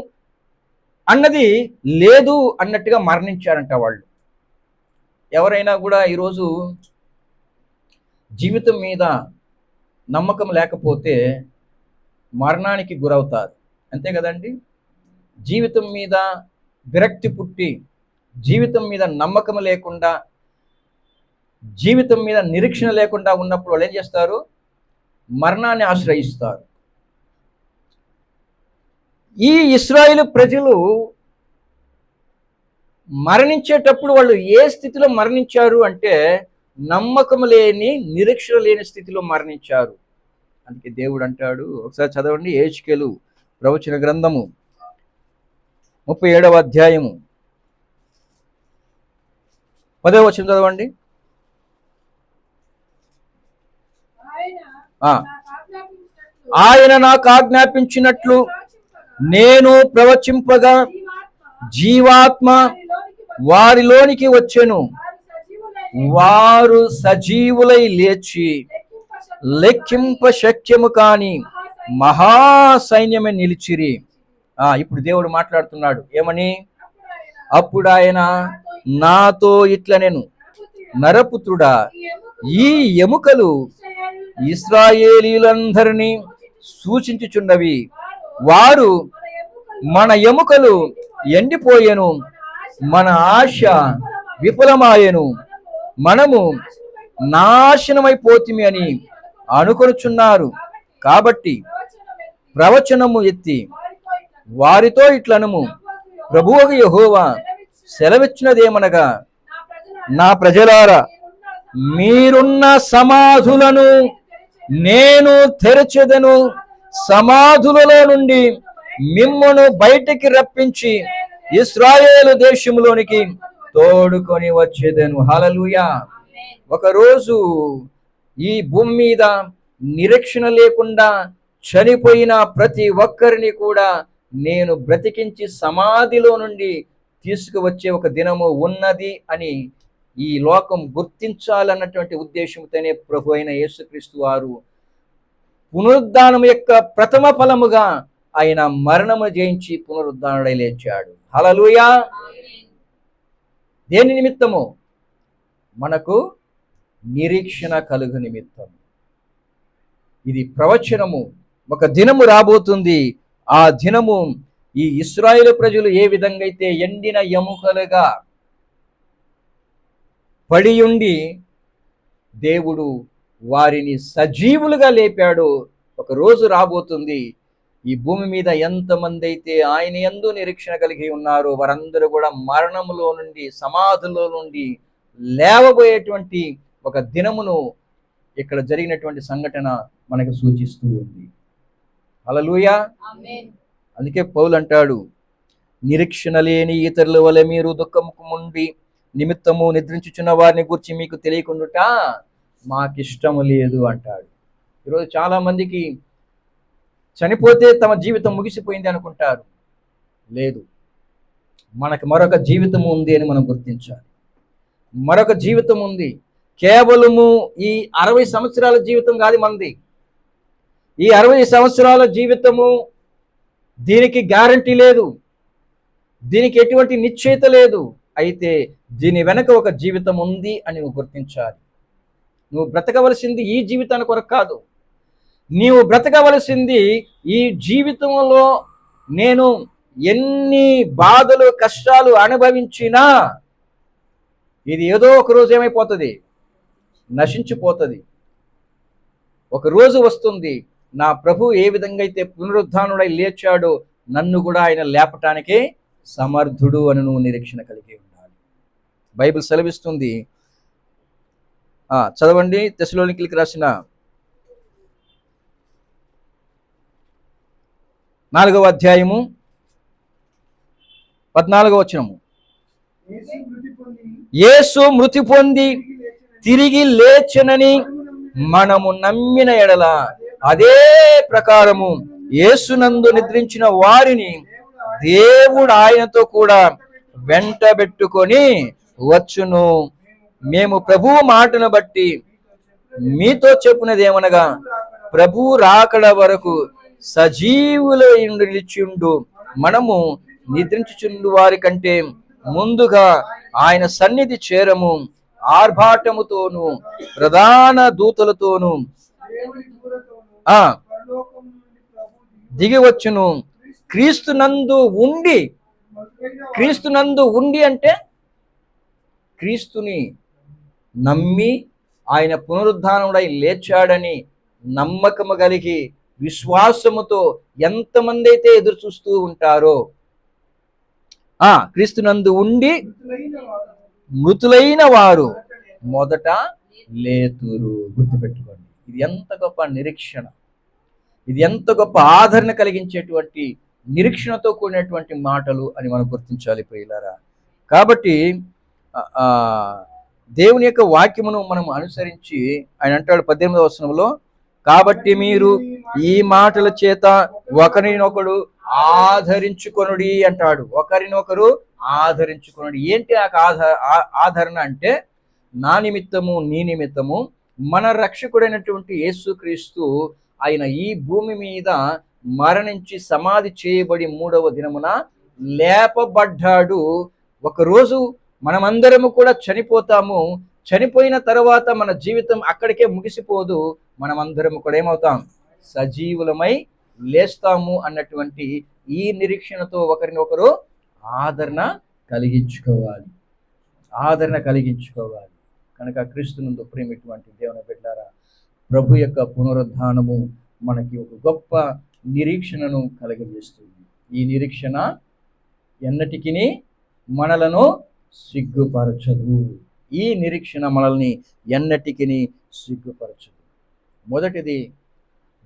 అన్నది లేదు అన్నట్టుగా మరణించారంట వాళ్ళు. ఎవరైనా కూడా ఈరోజు జీవితం మీద నమ్మకం లేకపోతే మరణానికి గురవుతారు, అంతే కదండి. జీవితం మీద విరక్తి పుట్టి, జీవితం మీద నమ్మకం లేకుండా, జీవితం మీద నిరీక్షణ లేకుండా ఉన్నప్పుడు వాళ్ళు ఏం చేస్తారు? మరణాన్ని ఆశ్రయిస్తారు. ఈ ఇశ్రాయేలు ప్రజలు మరణించేటప్పుడు వాళ్ళు ఏ స్థితిలో మరణించారు అంటే నమ్మకం లేని, నిరీక్షణ లేని స్థితిలో మరణించారు. అందుకే దేవుడు అంటాడు, ఒకసారి చదవండి, యెహెజ్కేలు ప్రవచన గ్రంథము 37వ అధ్యాయము 10వ వచనం చదవండి. ఆయన నాకు ఆజ్ఞాపించినట్లు నేను ప్రవచింపగా జీవాత్మ వారిలోనికి వచ్చెను, వారు సజీవులై లేచి లెక్కింప శక్యము కాని మహాసైన్యమే నిలిచిరి. ఇప్పుడు దేవుడు మాట్లాడుతున్నాడు ఏమని? అప్పుడు ఆయన నాతో ఇట్లనెను, నరపుత్రుడా, ఈ ఎముకలు ఇశ్రాయేలీయులందరినీ సూచించుచున్నవి. వారు మన ఎముకలు ఎండిపోయెను, మన ఆశ విఫలమాయెను, మనము నాశనమైపోతిమి అని అనుకొనుచున్నారు. కాబట్టి ప్రవచనము ఎత్తి వారితో ఇట్లనుము, ప్రభువుకు యెహోవా సెలవిచ్చినదేమనగా, నా ప్రజలారా, మీరున్న సమాధులను నేను తెరచెదను, సమాధులలో నుండి మిమ్మును బయటికి రప్పించి ఇశ్రాయేలు దేశంలోనికి తోడుకొని వచ్చేదను. హల్లెలూయా. ఒకరోజు ఈ భూమి మీద నిరీక్షణ లేకుండా చనిపోయిన ప్రతి ఒక్కరిని కూడా నేను బ్రతికించి సమాధిలో నుండి తీసుకువచ్చే ఒక దినము ఉన్నది అని ఈ లోకం గుర్తించాలన్నటువంటి ఉద్దేశంతోనే ప్రభు అయిన యేసుక్రీస్తు వారు పునరుద్ధానం యొక్క ప్రథమ ఫలముగా ఆయన మరణము జయించి పునరుద్ధానుడై లేచాడు. హల్లెలూయా. దేని నిమిత్తము? మనకు నిరీక్షణ కలుగు నిమిత్తం. ఇది ప్రవచనము. ఒక దినము రాబోతుంది. ఆ దినము ఈ ఇశ్రాయేలు ప్రజలు ఏ విధంగా అయితే ఎండిన ఎముకలుగా పడియుండి దేవుడు వారిని సజీవులుగా లేపాడు, ఒక రోజు రాబోతుంది. ఈ భూమి మీద ఎంతమంది అయితే ఆయన యందు నిరీక్షణ కలిగి ఉన్నారో వారందరూ కూడా మరణములో నుండి, సమాధుల్లో నుండి లేవబోయేటువంటి ఒక దినమును ఇక్కడ జరిగినటువంటి సంఘటన మనకు సూచిస్తూ ఉంది. హల్లెలూయా. అందుకే పౌలు అంటాడు, నిరీక్షణ లేని ఇతరుల వలె మీరు దుఃఖముకు ముండి నిమిత్తము నిద్రించుచున్న వారిని గురించి మీకు తెలియకుండుట మాకిష్టము లేదు అంటాడు. ఈరోజు చాలా మందికి చనిపోతే తమ జీవితం ముగిసిపోయింది అనుకుంటారు. లేదు, మనకు మరొక జీవితం ఉంది అని మనం గుర్తించాలి. మరొక జీవితం ఉంది. కేవలము ఈ 60 సంవత్సరాల జీవితం కాదు మనది. ఈ 60 సంవత్సరాల జీవితము దీనికి గ్యారంటీ లేదు, దీనికి ఎటువంటి నిశ్చయిత లేదు. అయితే దీని వెనక ఒక జీవితం ఉంది అని నువ్వు గుర్తించాలి. నువ్వు బ్రతకవలసింది ఈ జీవితాన్ని కొరకు కాదు. నీవు బ్రతకవలసింది ఈ జీవితంలో నేను ఎన్ని బాధలు కష్టాలు అనుభవించినా ఇది ఏదో ఒక రోజు ఏమైపోతుంది, నశించిపోతుంది. ఒక రోజు వస్తుంది, నా ప్రభు ఏ విధంగా అయితే పునరుద్ధానుడై లేచాడో నన్ను కూడా ఆయన లేపటానికి సమర్థుడు అని నువ్వు నిరీక్షణ కలిగి ఉండాలి. బైబిల్ సెలవిస్తుంది. చదవండి, తెస్సలోనికీయులకు రాసిన 4వ అధ్యాయము 14వ వచనము. యేసు మృతి పొంది తిరిగి లేచెనని మనము నమ్మిన ఎడల అదే ప్రకారము యేసునందు నిద్రించిన వారిని దేవుడు ఆయనతో కూడా వెంటబెట్టుకొని వచ్చును. మేము ప్రభువు మాటను బట్టి మీతో చెప్పినదేమనగా, ప్రభువు రాకడ వరకు సజీవులై నిలిచిండు మనము నిద్రించుచుండు వారి కంటే ముందుగా ఆయన సన్నిధి చేరము. ఆర్భాటముతోను ప్రధాన దూతలతోను దిగి వచ్చును. క్రీస్తునందు ఉండి అంటే క్రీస్తుని నమ్మి ఆయన పునరుద్ధానుడై లేచాడని నమ్మకము కలిగి విశ్వాసముతో ఎంతమంది అయితే ఎదురు చూస్తూ ఉంటారో, క్రీస్తునందు ఉండి మృతులైన వారు మొదట లేతురు. గుర్తుపెట్టుకోండి, ఇది ఎంత గొప్ప నిరీక్షణ, ఇది ఎంత గొప్ప ఆదరణ కలిగించేటువంటి నిరీక్షణతో కూడినటువంటి మాటలు అని మనం గుర్తించాలి ప్రియులారా. కాబట్టి దేవుని యొక్క వాక్యమును మనం అనుసరించి ఆయన అంటాడు 18వ వచనంలో, కాబట్టి మీరు ఈ మాటల చేత ఒకరినొకడు ఆదరించుకొనుడి అంటాడు. ఒకరినొకరు ఆదరించుకొనుడి. ఏంటి ఆదరణ అంటే, నా నిమిత్తము నీ నిమిత్తము మన రక్షకుడైనటువంటి యేసుక్రీస్తు ఆయన ఈ భూమి మీద మరణించి సమాధి చేయబడి 3వ దినమున లేపబడ్డాడు. ఒకరోజు మనమందరము కూడా చనిపోతాము. చనిపోయిన తర్వాత మన జీవితం అక్కడికే ముగిసిపోదు. మనమందరము కూడా ఏమవుతాం, సజీవులమై లేస్తాము అన్నటువంటి ఈ నిరీక్షణతో ఒకరినొకరు ఆదరణ కలిగించుకోవాలి. కనుక క్రీస్తునందు ప్రేమిటువంటి దేవుని బిడ్డలారా, ప్రభు యొక్క పునరుద్ధానము మనకి ఒక గొప్ప నిరీక్షణను కలుగజేస్తుంది. ఈ నిరీక్షణ ఎన్నటికీ మనలను సిగ్గుపరచదు. ఈ నిరీక్షణ మనల్ని ఎన్నటికీ సిగ్గుపరచదు. మొదటిది,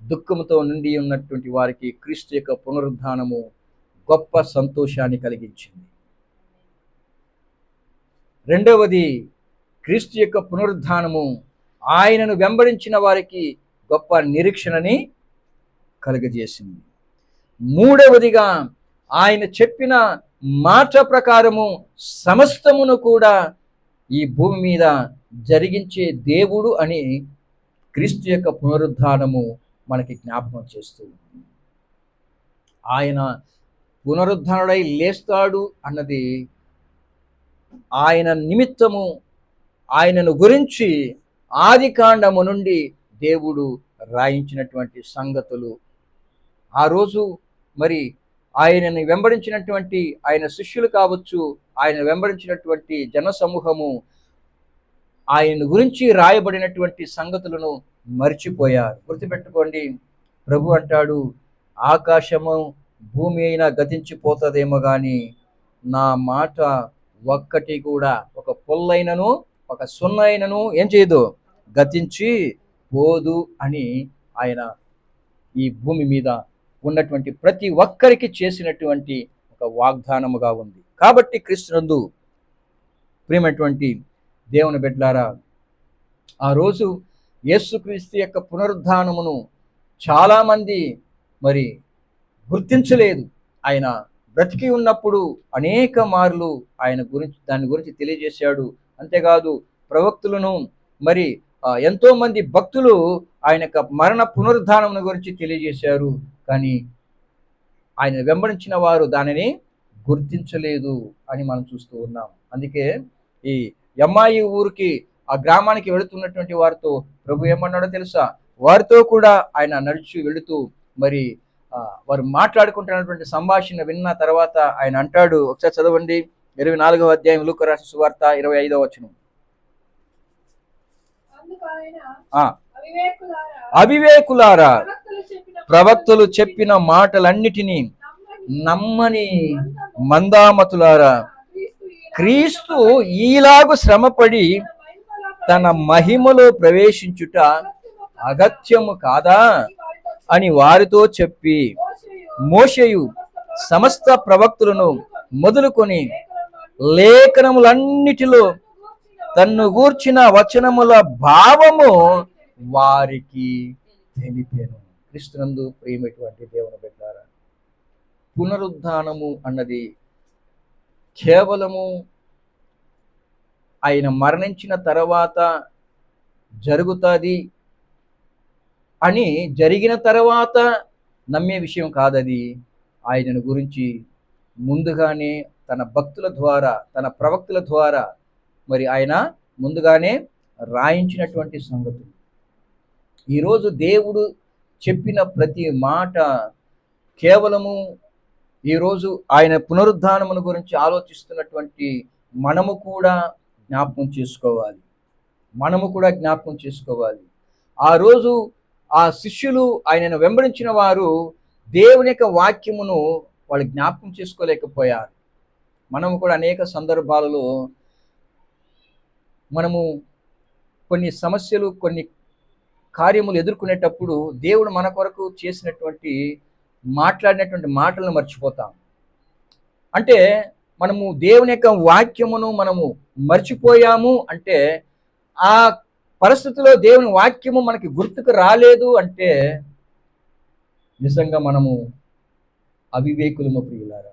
దుఃఖంతో నిండి ఉన్నటువంటి వారికి క్రీస్తు యొక్క పునరుద్ధానము గొప్ప సంతోషాన్ని కలిగించింది. రెండవది, క్రీస్తు యొక్క పునరుద్ధానము ఆయనను వెంబడించిన వారికి గొప్ప నిరీక్షణని కలుగజేసింది. మూడవదిగా, ఆయన చెప్పిన మాట ప్రకారము సమస్తమును కూడా ఈ భూమి మీద జరిగించే దేవుడు అని క్రీస్తు యొక్క పునరుద్ధానము మనకి జ్ఞాపకం చేస్తుంది. ఆయన పునరుద్ధానుడై లేస్తాడు అన్నది ఆయన నిమిత్తము, ఆయనను గురించి ఆదికాండము నుండి దేవుడు రాయించినటువంటి సంగతులు. ఆ రోజు మరి ఆయనని వెంబడించినటువంటి ఆయన శిష్యులు కావచ్చు, ఆయన వెంబడించినటువంటి జనసమూహము ఆయన గురించి రాయబడినటువంటి సంగతులను మర్చిపోయారు. గుర్తుపెట్టుకోండి, ప్రభు అంటాడు, ఆకాశము భూమి అయినా గతించిపోతుందేమో కానీ నా మాట ఒక్కటి కూడా, ఒక పొల్లైనను ఒక సున్నైనను ఏం చేయదు, గతించి పోదు అని ఆయన ఈ భూమి మీద ఉన్నటువంటి ప్రతి ఒక్కరికి చేసినటువంటి ఒక వాగ్దానముగా ఉంది. కాబట్టి క్రీస్తునందు ప్రియమైనటువంటి దేవుని బిడ్డలారా, ఆ రోజు యేసుక్రీస్తు యొక్క పునరుద్ధానమును చాలామంది మరి గుర్తించలేదు. ఆయన బ్రతికి ఉన్నప్పుడు అనేక మార్లు దాని గురించి తెలియజేశాడు. అంతేకాదు ప్రవక్తులను మరి ఎంతో మంది భక్తులు ఆయన యొక్క మరణ పునరుద్ధానమును గురించి తెలియజేశారు. కానీ ఆయన వెంబడించిన వారు దానిని గుర్తించలేదు అని మనం చూస్తూ ఉన్నాం. అందుకే ఈ ఎమ్మాయి ఊరికి ఆ గ్రామానికి వెళుతున్నటువంటి వారితో ప్రభు ఏమన్నాడో తెలుసా? వారితో కూడా ఆయన నడిచి వెళుతూ మరి వారు మాట్లాడుకుంటున్నటువంటి సంభాషణ విన్న తర్వాత ఆయన అంటాడు, ఒకసారి చదవండి 24వ అధ్యాయం లూకా రాసిన సువార్త 25వ వచనం. అవివేకులారా, ప్రవక్తలు చెప్పిన మాటలన్నిటినీ నమ్మని మందామతులారా, క్రీస్తు ఈలాగు శ్రమపడి తన మహిమలో ప్రవేశించుట అగత్యము కాదా అని వారితో చెప్పి, మోషేయు సమస్త ప్రవక్తులను మొదలుకొని లేఖనములన్నిటిలో తన్ను గూర్చిన వచనముల భావము వారికి తెలిపాను. క్రీస్తునందు ప్రియమైనటువంటి దేవుని బిడ్డలారా, పునరుద్ధానము అన్నది కేవలము ఆయన మరణించిన తర్వాత జరుగుతుంది అని, జరిగిన తర్వాత నమ్మే విషయం కాదది. ఆయనను గురించి ముందుగానే తన భక్తుల ద్వారా, తన ప్రవక్తుల ద్వారా మరి ఆయన ముందుగానే రాయించినటువంటి సంగతులు. ఈరోజు దేవుడు చెప్పిన ప్రతి మాట కేవలము ఈరోజు ఆయన పునరుద్ధానమును గురించి ఆలోచిస్తున్నటువంటి మనము కూడా జ్ఞాపకం చేసుకోవాలి. ఆ రోజు ఆ శిష్యులు ఆయనను వెంబడించిన వారు దేవుని యొక్క వాక్యమును వాళ్ళు జ్ఞాపకం చేసుకోలేకపోయారు. మనము కూడా అనేక సందర్భాలలో మనము కొన్ని సమస్యలు, కొన్ని కార్యములు ఎదుర్కొనేటప్పుడు దేవుడు మన కొరకు చేసినటువంటి మాట్లాడినటువంటి మాటలను మర్చిపోతాం. అంటే మనము దేవుని యొక్క వాక్యమును మనము మర్చిపోయాము అంటే, ఆ పరిస్థితిలో దేవుని వాక్యము మనకి గుర్తుకు రాలేదు అంటే నిజంగా మనము అవివేకులము ప్రియులారా,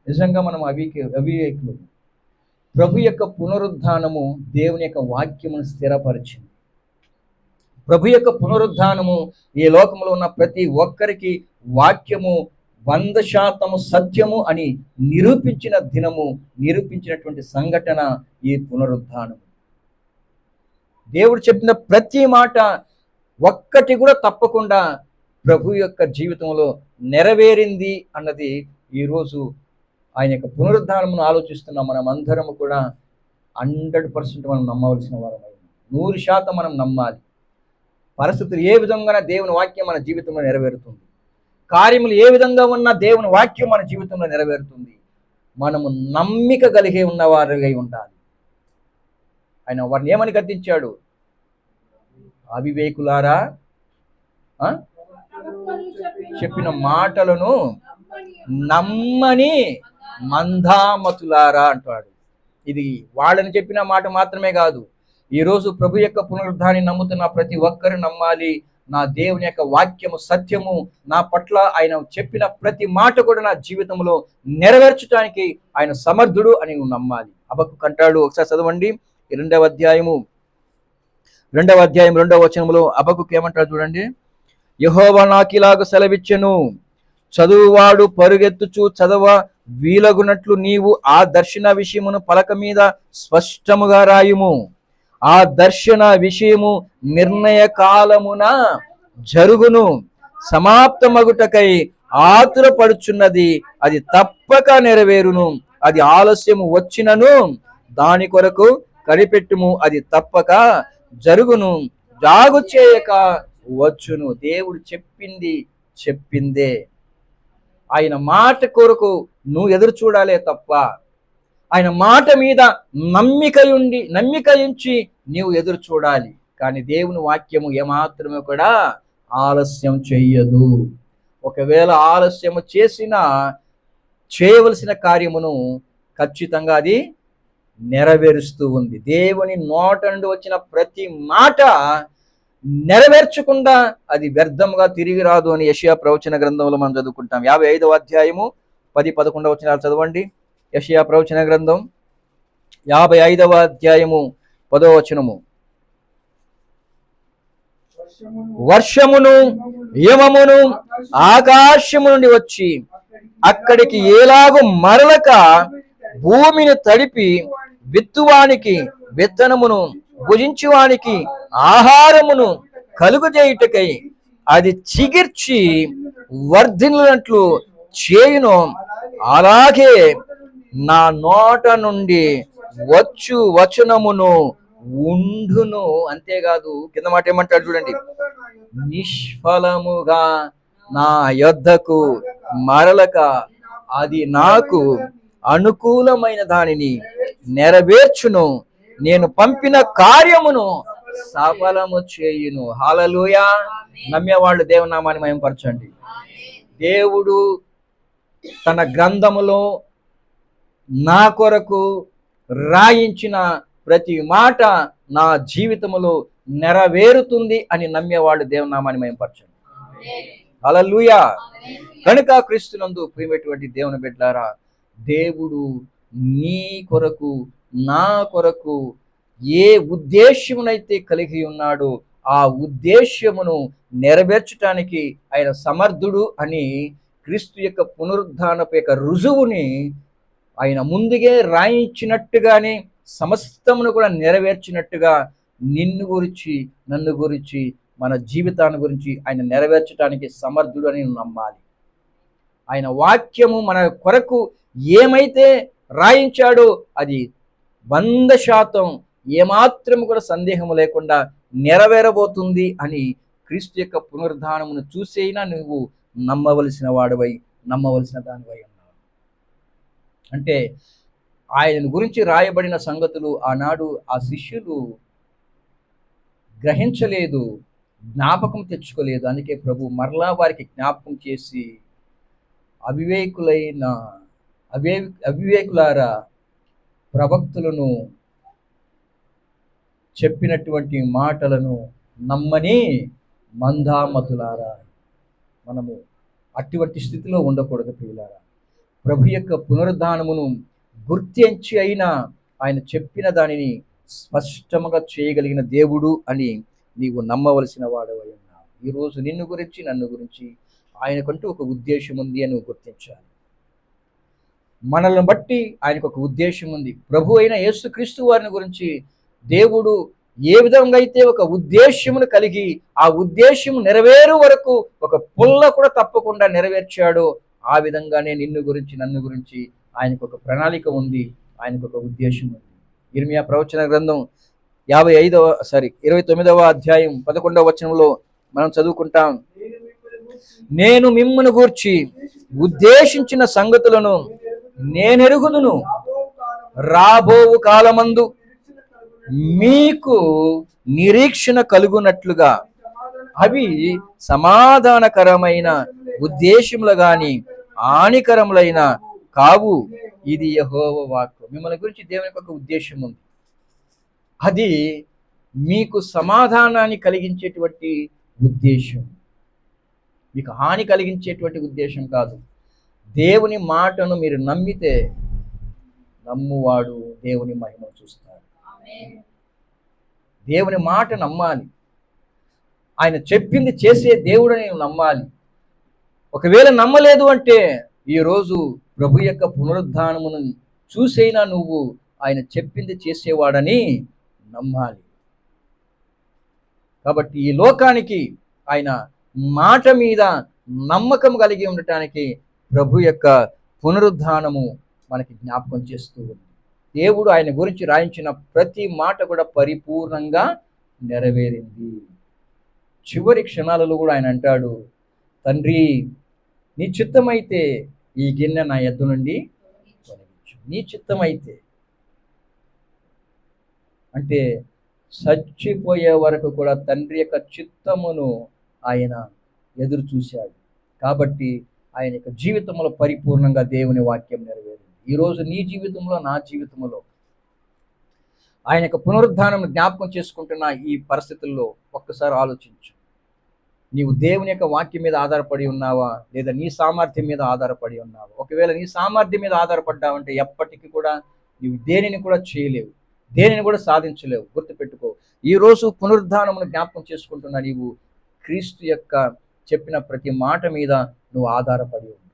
నిజంగా మనం అవివేకులము. ప్రభు యొక్క పునరుద్ధానము దేవుని యొక్క వాక్యమును స్థిరపరిచింది. ప్రభు యొక్క పునరుద్ధానము ఈ లోకంలో ఉన్న ప్రతి ఒక్కరికి వాక్యము 100% సత్యము అని నిరూపించిన దినము, నిరూపించినటువంటి సంఘటన ఈ పునరుద్ధానము. దేవుడు చెప్పిన ప్రతి మాట ఒక్కటి కూడా తప్పకుండా ప్రభు యొక్క జీవితంలో నెరవేరింది అన్నది ఈరోజు ఆయన యొక్క పునరుద్ధానమును ఆలోచిస్తున్న మనం అందరము కూడా 100% మనం నమ్మవలసిన వారమై 100% మనం నమ్మాలి. పరిస్థితులు ఏ విధంగా దేవుని వాక్యం మన జీవితంలో నెరవేరుతుంది, కార్యములు ఏ విధంగా ఉన్నా దేవుని వాక్యం మన జీవితంలో నెరవేరుతుంది. మనము నమ్మిక కలిగి ఉన్నవారుగా ఉండాలి. ఆయన వారిని ఏమని గద్దించాడు? అవివేకులారా, చెప్పిన మాటలను నమ్మని మందామతులారా అంటాడు. ఇది వాళ్ళని చెప్పిన మాట మాత్రమే కాదు, ఈరోజు ప్రభు యొక్క పునరుద్ధాన్ని నమ్ముతున్న ప్రతి ఒక్కరు నమ్మాలి. నా దేవుని యొక్క వాక్యము సత్యము, నా పట్ల ఆయన చెప్పిన ప్రతి మాట కూడా నా జీవితంలో నెరవేర్చడానికి ఆయన సమర్థుడు అని నమ్మాలి. హబక్కూకు అంటాడు, ఒకసారి చదవండి 2వ అధ్యాయం 2వ వచనములో హబక్కూకు ఏమంటాడు చూడండి. యెహోవా నాకిలాగ సెలవిచ్చెను, చదువువాడు పరుగెత్తుచు చదవ వీలగునట్లు నీవు ఆ దర్శన విషయమును పలక మీద స్పష్టముగా రాయుము. ఆ దర్శన విషయము నిర్ణయ కాలమున జరుగును, సమాప్తమగుటకై ఆతురపడుచున్నది, అది తప్పక నెరవేరును. అది ఆలస్యము వచ్చినను దాని కొరకు కనిపెట్టుము, అది తప్పక జరుగును, జాగు చేయక వచ్చును. దేవుడు చెప్పిందే. ఆయన మాట కొరకు నువ్వు ఎదురు చూడాలే తప్ప, ఆయన మాట మీద నమ్మిక ఉంచి నీవు ఎదురు చూడాలి. కానీ దేవుని వాక్యము ఏమాత్రమే కూడా ఆలస్యం చెయ్యదు. ఒకవేళ ఆలస్యము చేసినా చేయవలసిన కార్యమును ఖచ్చితంగా అది నెరవేరుస్తూ ఉంది. దేవుని నోట నుండి వచ్చిన ప్రతి మాట నెరవేర్చకుండా అది వ్యర్థంగా తిరిగి రాదు అని యెషయా ప్రవచన గ్రంథంలో మనం చదువుకుంటాం. 55వ అధ్యాయము 10-11 వచనాలు చదవండి. యెషయా ప్రవచన గ్రంథం 55వ అధ్యాయము 10వ వచనము. వర్షమును యమమును ఆకాశము నుండి వచ్చి అక్కడికి ఏలాగు మరలక భూమిని తడిపి విత్తువానికి విత్తనమును భుజించువానికి ఆహారమును కలుగజేయుటకై అది చిగిర్చి వర్ధిల్లినట్లు చేయును, అలాగే నా నోట నుండి వచ్చు వచనమును ఉండును. అంతేకాదు కింద మాట ఏమంటాడు చూడండి, నిష్ఫలముగా నా యొద్దకు మరలక అది నాకు అనుకూలమైన దానిని నెరవేర్చును, నేను పంపిన కార్యమును సఫలము చేయును. హల్లెలూయా. నమ్మేవాళ్ళు దేవునామాన్ని మహిమపరచండి. దేవుడు తన గ్రంథములో నా కొరకు రాయించిన ప్రతి మాట నా జీవితములో నెరవేరుతుంది అని నమ్మేవాళ్ళు దేవునామాన్ని మహిమపరచండి. హల్లెలూయా. కనుక క్రీస్తునందు ప్రియమైనటువంటి దేవుని బిడ్డలారా, దేవుడు నీ కొరకు నా కొరకు ఏ ఉద్దేశ్యమునైతే కలిగి ఉన్నాడో ఆ ఉద్దేశ్యమును నెరవేర్చడానికి ఆయన సమర్థుడు అని క్రీస్తు యొక్క పునరుద్ధానపు యొక్క రుజువుని ఆయన ముందుగే రాయించినట్టుగానే సమస్తమును కూడా నెరవేర్చినట్టుగా నిన్ను గురించి నన్ను గురించి మన జీవితాన్ని గురించి ఆయన నెరవేర్చడానికి సమర్థుడు అని నమ్మాలి. ఆయన వాక్యము మన కొరకు ఏమైతే రాయించాడో అది 100% ఏమాత్రం కూడా సందేహము లేకుండా నెరవేరబోతుంది అని క్రీస్తు యొక్క పునరుద్ధానమును చూసైనా నువ్వు నమ్మవలసిన వాడివై నమ్మవలసిన దానివై ఉన్నావు. అంటే ఆయన గురించి రాయబడిన సంగతులు ఆనాడు ఆ శిష్యులు గ్రహించలేదు, జ్ఞాపకం తెచ్చుకోలేదు. అందుకే ప్రభు మరలా వారికి జ్ఞాపకం చేసి అవివేకులారా, ప్రవక్తులను చెప్పినటువంటి మాటలను నమ్మని మందామతులారా. మనము అటువంటి స్థితిలో ఉండకూడదు ప్రియులారా. ప్రభు యొక్క పునరుద్ధానమును గుర్తించి అయినా ఆయన చెప్పిన దానిని స్పష్టంగా చేయగలిగిన దేవుడు అని నీవు నమ్మవలసిన వాడవై ఉన్నావు. ఈరోజు నిన్ను గురించి నన్ను గురించి ఆయనకంటూ ఒక ఉద్దేశం ఉంది అని నువ్వు గుర్తించాలి. మనల్ని బట్టి ఆయనకు ఒక ఉద్దేశం ఉంది. ప్రభు అయిన యేసుక్రీస్తు వారిని గురించి దేవుడు ఏ విధంగా అయితే ఒక ఉద్దేశ్యమును కలిగి ఆ ఉద్దేశ్యం నెరవేరు వరకు ఒక పుల్ల కూడా తప్పకుండా నెరవేర్చాడో ఆ విధంగానే నిన్ను గురించి నన్ను గురించి ఆయనకు ఒక ప్రణాళిక ఉంది, ఆయనకు ఒక ఉద్దేశం ఉంది. ఇర్మియా ప్రవచన గ్రంథం 29వ అధ్యాయం 11వ వచనంలో మనం చదువుకుంటాం, నేను మిమ్మును గూర్చి ఉద్దేశించిన సంగతులను నేనెరుగుదును, రాబోవు కాలమందు మీకు నిరీక్షణ కలుగునట్లుగా అవి సమాధానకరమైన ఉద్దేశములు గాని హానికరములైన కావు. ఇది యెహోవా వాక్కు. మిమ్మల్ని గురించి దేవునికి ఒక ఉద్దేశం ఉంది. అది మీకు సమాధానాన్ని కలిగించేటువంటి ఉద్దేశం, మీకు హాని కలిగించేటువంటి ఉద్దేశం కాదు. దేవుని మాటను మీరు నమ్మితే నమ్మువాడు దేవుని మహిమ చూస్తాడు. దేవుని మాట నమ్మాలి. ఆయన చెప్పింది చేసే దేవుడని నమ్మాలి. ఒకవేళ నమ్మలేదు అంటే ఈరోజు ప్రభు యొక్క పునరుద్ధానమును చూసైనా నువ్వు ఆయన చెప్పింది చేసేవాడని నమ్మాలి. కాబట్టి ఈ లోకానికి ఆయన మాట మీద నమ్మకం కలిగి ఉండటానికి ప్రభు యొక్క పునరుద్ధానము మనకి జ్ఞాపకం చేస్తూ ఉంది. దేవుడు ఆయన గురించి రాయించిన ప్రతి మాట కూడా పరిపూర్ణంగా నెరవేరింది. చివరి క్షణాలలో కూడా ఆయన అంటాడు, తండ్రి నీ చిత్తమైతే ఈ గిన్నె నా యొద్ద నుండి తొలగించు. నీ చిత్తమైతే అంటే చచ్చిపోయే వరకు కూడా తండ్రి యొక్క చిత్తమును ఆయన ఎదురు చూశాడు. కాబట్టి ఆయన యొక్క జీవితంలో పరిపూర్ణంగా దేవుని వాక్యం నెరవేరింది. ఈరోజు నీ జీవితంలో నా జీవితంలో ఆయన యొక్క పునరుద్ధానం జ్ఞాపకం చేసుకుంటున్న ఈ పరిస్థితుల్లో ఒక్కసారి ఆలోచించు. నీవు దేవుని యొక్క వాక్యం మీద ఆధారపడి ఉన్నావా, లేదా నీ సామర్థ్యం మీద ఆధారపడి ఉన్నావా? ఒకవేళ నీ సామర్థ్యం మీద ఆధారపడ్డావంటే ఎప్పటికీ కూడా నీవు దేనిని కూడా చేయలేవు, దేనిని కూడా సాధించలేవు. గుర్తుపెట్టుకో, ఈరోజు పునరుద్ధానమును జ్ఞాపకం చేసుకుంటున్నా నీవు క్రీస్తు యొక్క చెప్పిన ప్రతి మాట మీద నువ్వు ఆధారపడి ఉన్నావు.